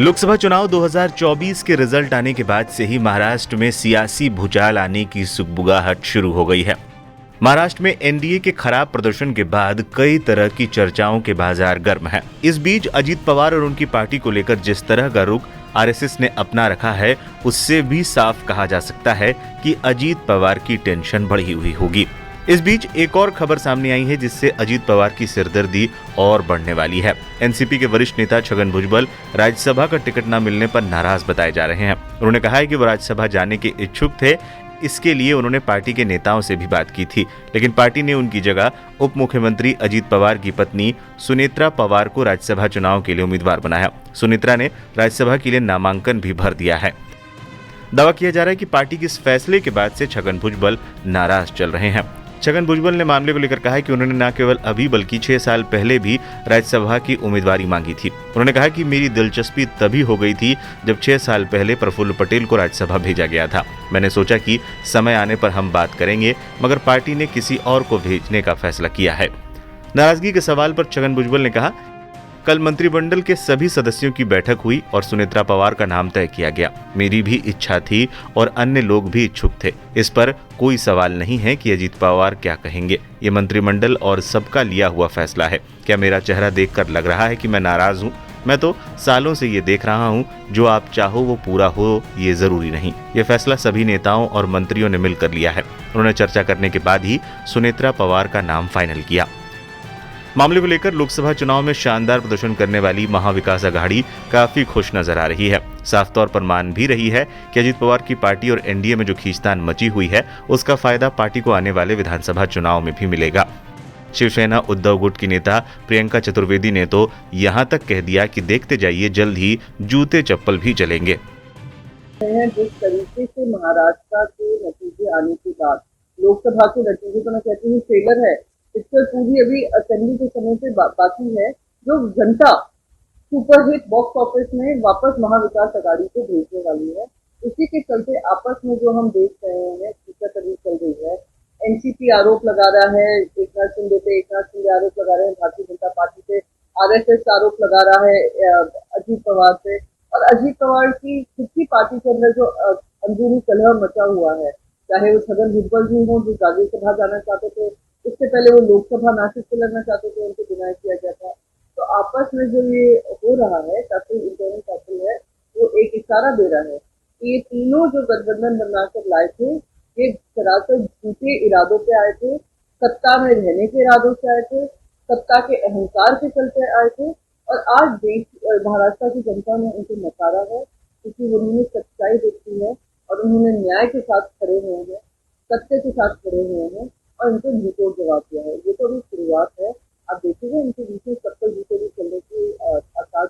लोकसभा चुनाव 2024 के रिजल्ट आने के बाद से ही महाराष्ट्र में सियासी भूचाल आने की सुगबुगाहट शुरू हो गई है। महाराष्ट्र में एनडीए के खराब प्रदर्शन के बाद कई तरह की चर्चाओं के बाजार गर्म है। इस बीच अजीत पवार और उनकी पार्टी को लेकर जिस तरह का रुख आरएसएस ने अपना रखा है, उससे भी साफ कहा जा सकता है कि अजीत पवार की टेंशन बढ़ी हुई होगी। इस बीच एक और खबर सामने आई है जिससे अजीत पवार की सिरदर्दी और बढ़ने वाली है। एनसीपी के वरिष्ठ नेता छगन भुजबल राज्यसभा का टिकट न मिलने पर नाराज बताए जा रहे हैं। उन्होंने कहा है कि वो राज्यसभा जाने के इच्छुक थे। इसके लिए उन्होंने पार्टी के नेताओं से भी बात की थी, लेकिन पार्टी ने उनकी जगह उप मुख्यमंत्री अजीत पवार की पत्नी सुनेत्रा पवार को राज्यसभा चुनाव के लिए उम्मीदवार बनाया। सुनेत्रा ने राज्यसभा के लिए नामांकन भी भर दिया है। दावा किया जा रहा है कि पार्टी के इस फैसले के बाद से छगन भुजबल नाराज चल रहे हैं। छगन भुजबल ने मामले को लेकर कहा है कि उन्होंने न केवल अभी बल्कि 6 साल पहले भी राज्यसभा की उम्मीदवारी मांगी थी। उन्होंने कहा कि मेरी दिलचस्पी तभी हो गई थी जब 6 साल पहले प्रफुल्ल पटेल को राज्यसभा भेजा गया था। मैंने सोचा कि समय आने पर हम बात करेंगे, मगर पार्टी ने किसी और को भेजने का फैसला किया है। नाराजगी के सवाल पर छगन भुजबल ने कहा, कल मंत्रिमंडल के सभी सदस्यों की बैठक हुई और सुनेत्रा पवार का नाम तय किया गया। मेरी भी इच्छा थी और अन्य लोग भी इच्छुक थे। इस पर कोई सवाल नहीं है कि अजीत पवार क्या कहेंगे। ये मंत्रिमंडल और सबका लिया हुआ फैसला है। क्या मेरा चेहरा देखकर लग रहा है कि मैं नाराज हूँ? मैं तो सालों से ये देख रहा हूँ, जो आप चाहो वो पूरा हो, ये जरूरी नहीं। ये फैसला सभी नेताओं और मंत्रियों ने मिलकर लिया है। उन्होंने चर्चा करने के बाद ही सुनेत्रा पवार का नाम फाइनल किया। मामले को लेकर लोकसभा चुनाव में शानदार प्रदर्शन करने वाली महाविकास अघाड़ी काफी खुश नजर आ रही है। साफ तौर पर मान भी रही है कि अजीत पवार की पार्टी और एनडीए में जो खींचतान मची हुई है, उसका फायदा पार्टी को आने वाले विधानसभा चुनाव में भी मिलेगा। शिवसेना उद्धव गुट की नेता प्रियंका चतुर्वेदी ने तो यहां तक कह दिया कि देखते जाइए, जल्द ही जूते चप्पल भी चलेंगे। जिस तरीके से महाराष्ट्र के नतीजे आने के बाद लोकसभा के नतीजे तो मैं कहती हूँ फेलर है। पिक्चर पूरी अभी असेंबली के समय से बाकी है, जो जनता सुपरहिट बॉक्स ऑफिस में वापस महाविकास अघाड़ी को भेजने वाली है। इसी के चलते आपस में जो हम देख रहे हैं खींचातानी चल रही है। एनसीपी आरोप लगा रहा है एकनाथ शिंदे पे, एकनाथ शिंदे आरोप लगा रहे हैं भारतीय जनता पार्टी पे, आरएसएस आरोप लगा रहा है अजीत पवार पे, और अजीत पवार की खुद की पार्टी के अंदर जो अंदरूनी कलह मचा हुआ है, चाहे वो छगन भुजबल जी हों जो राज्यसभा जाना चाहते थे, इससे पहले वो लोकसभा नासिक से लड़ना चाहते थे, उनको डिनाई किया गया था। तो आपस में जो ये हो रहा है, काफी इंटरनल काफी है, वो एक इशारा दे रहा है कि ये तीनों जो गठबंधन बनाकर लाए थे, ये सरासर झूठे इरादों पे आए थे, सत्ता में रहने के इरादों से आए थे, सत्ता के अहंकार के चलते आए थे, और आज देश महाराष्ट्र की जनता ने उनको नकारा है, क्योंकि उन्होंने सच्चाई देखी है और उन्होंने न्याय के साथ खड़े हुए हैं, सत्य के साथ खड़े हुए हैं और इनको मुंहतोड़ जवाब दिया है। ये तो अभी शुरुआत है। आप देखेंगे इनके बीच में सबको जीते भी चलने की आसार